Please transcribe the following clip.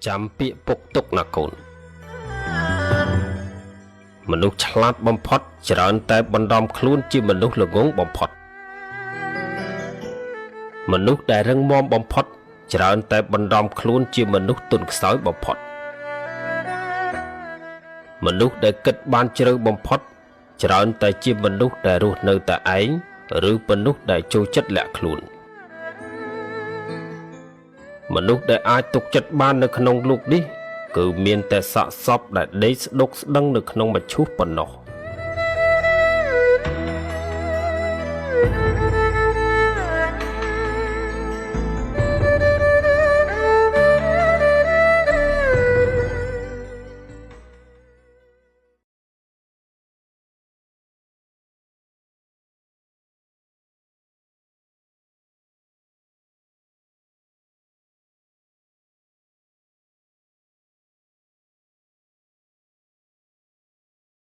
ចាំពាក្យពុកទុកណាកូនមនុស្សឆ្លាតបំផុតច្រើនតែបណ្ដំខ្លួនជាមនុស្សល្ងងបំផុតមនុស្សដែលរឹងមាំបំផុតច្រើនតែបណ្ដំខ្លួនជាមនុស្សទន់ខ្សោយបំផុតមនុស្សដែលគិតបានជ្រៅបំផុតច្រើនតែជាមនុស្សដែលរស់នៅតែឯងឬមនុស្សដែលចូលចិត្តលាក់ខ្លួនមនុស្សដែលអាចទុកចិត្តបាននៅក្នុងលោកនេះគឺមានតែសាកសពដែលដេកស្ដុកស្ដឹងនៅក្នុងមឈូសប៉ុណ្ណោះ